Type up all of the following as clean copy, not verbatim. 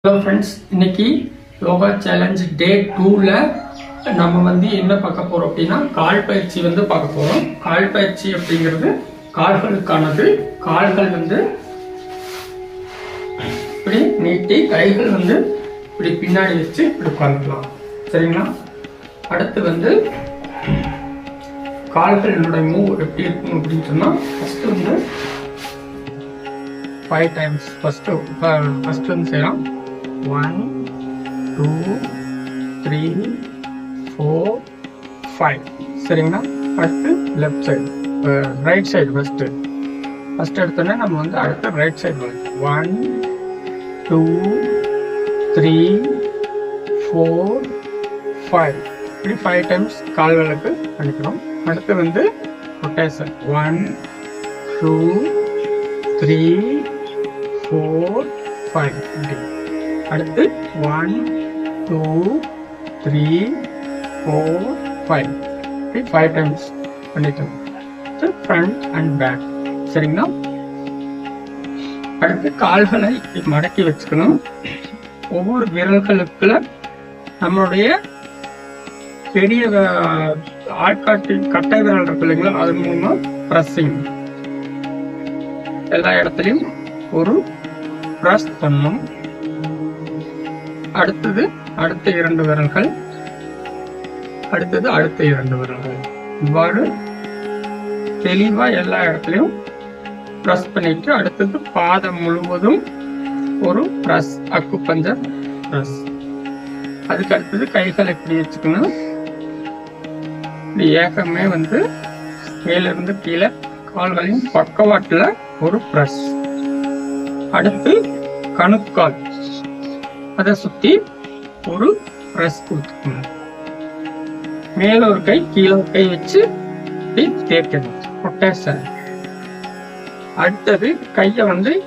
Hello friends, இன்னைக்கு yoga challenge டே 2ல நம்ம என்ன பார்க்க போறோம் அப்படின்னா கால் பயிற்சி பார்க்க போறோம். கால் பயிற்சி அப்படிங்கிறது கால்களுக்கானது. கால்கள் இப்படி நீட்டி கைகள் இப்படி பின்னாடி வச்சு இப்படி உட்கார்ந்துக்கலாம். சரிங்களா? அடுத்து கால்களோட மூவ் எப்படி இருக்கும் அப்படின்னு சொன்னா ஃபர்ஸ்ட் 5 டைம்ஸ் ஃபர்ஸ்ட் செய்யலாம். 1 2 3 4 5. சரிங்களா? அடுத்து left side right side first எடுத்தோன்னே நம்ம அடுத்து ரைட் சைடு 1 2 3 4 5 இப்படி 5 டைம்ஸ் கால்களுக்கு பண்ணிக்கிறோம். அடுத்து ரொட்டேஷன் 1 2 3 4 5. அடுத்து 1 2 3 4 5 இப்படி 5 டைம்ஸ் பண்ணிட்டோம். Front and back. சரிங்களா? அடுத்து கால்களை மடக்கி வச்சுக்கணும். ஒவ்வொரு விரல்களுக்குள்ள நம்மளுடைய பெரிய ஆட்காட்டி கட்டை விரல் இருக்கு இல்லைங்களா, அது மூலமா பிரஸ்ஸிங் எல்லா இடத்துலையும் ஒரு பிரஸ் பண்ணும். அடுத்தது அடுத்த 2 விரல்கள், அடுத்தது அடுத்த 2 விரல்கள். இவ்வாறு தெளிவா எல்லா இடத்துலையும் பிரஸ் பண்ணிட்டு அடுத்தது பாதம் முழுவதும் ஒரு பிரஸ், அக்குபஞ்சர் பிரஸ். அதுக்கு அடுத்தது கைகளை இப்படி வச்சுக்கணும். இப்படி ஏகமே மேலிருந்து கீழே கால்களின் பக்கவாட்டுல ஒரு பிரஸ். அடுத்து கணுக்கால் அதை சுத்தி ஒரு பிரஸ் கொடுத்துக்கணும். மேல ஒரு கை கீழே ஒரு கை வச்சு தேய்க்கணும். ரொட்டேஷன். அடுத்தது கையை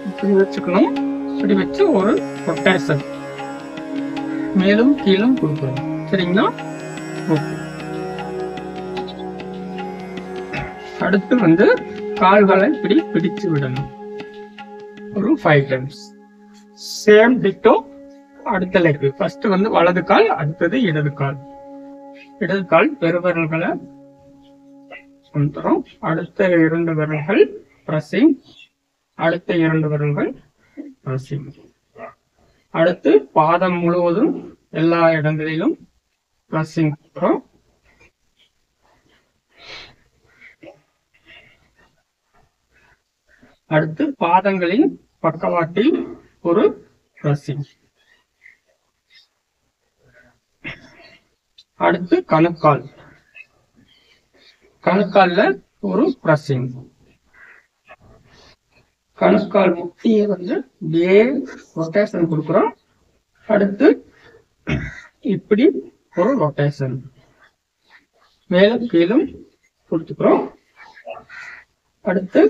இப்படி வச்சுக்கணும். இப்படி வச்சு ஒரு ரொட்டேஷன் மேலும் கீழும் கொடுக்கணும். சரிங்களா? ஓகே. அடுத்து கால்களை இப்படி பிடிச்சு விடணும் ஒரு 5 டைம்ஸ். சேம் டிட்டோ அடுத்த லெக். ஃபர்ஸ்ட் வலது கால், அடுத்தது இடது கால். இடது கால் பெருவிரல்களை கொண்டுறோம். அடுத்த 2 விரல்கள் பிரஸ்ஸிங், அடுத்த 2 விரல்கள் பிரஸ்ஸிங். அடுத்து பாதம் முழுவதும் எல்லா இடங்களிலும் பிரஸ்ஸிங். அடுத்து பாதங்களின் பக்கவாட்டில் ஒரு பிரஸ்ஸிங். அடுத்து கணுக்கால், கணுக்கால்ல ஒரு பிரஸ்ஸிங். கணுக்கால் முட்டியை இப்படியே ரொட்டேஷன் கொடுக்குறோம். அடுத்து இப்படி ஒரு ரொட்டேஷன் மேலும் கீழும் கொடுத்துக்கிறோம். அடுத்து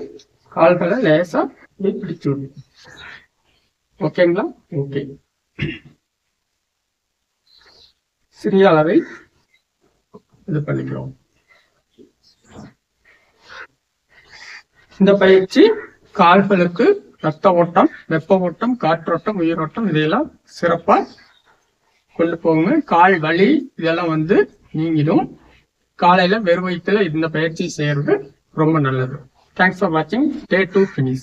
கால்களை லேசா பிடிச்சு விடும். ஓகேங்களா? ஓகே. சிறிய அளவை இது பண்ணிக்கிறோம். இந்த பயிற்சி கால்களுக்கு ரத்த ஓட்டம், வெப்ப ஓட்டம், காற்றோட்டம், உயிரோட்டம் இதையெல்லாம் சிறப்பா கொண்டு போகுங்க. கால் வலி இதெல்லாம் நீங்கிடும். காலையில வெறும் வயிற்றுல இந்த பயிற்சி செய்யறது ரொம்ப நல்லது. Thanks for watching. Day 2 finish.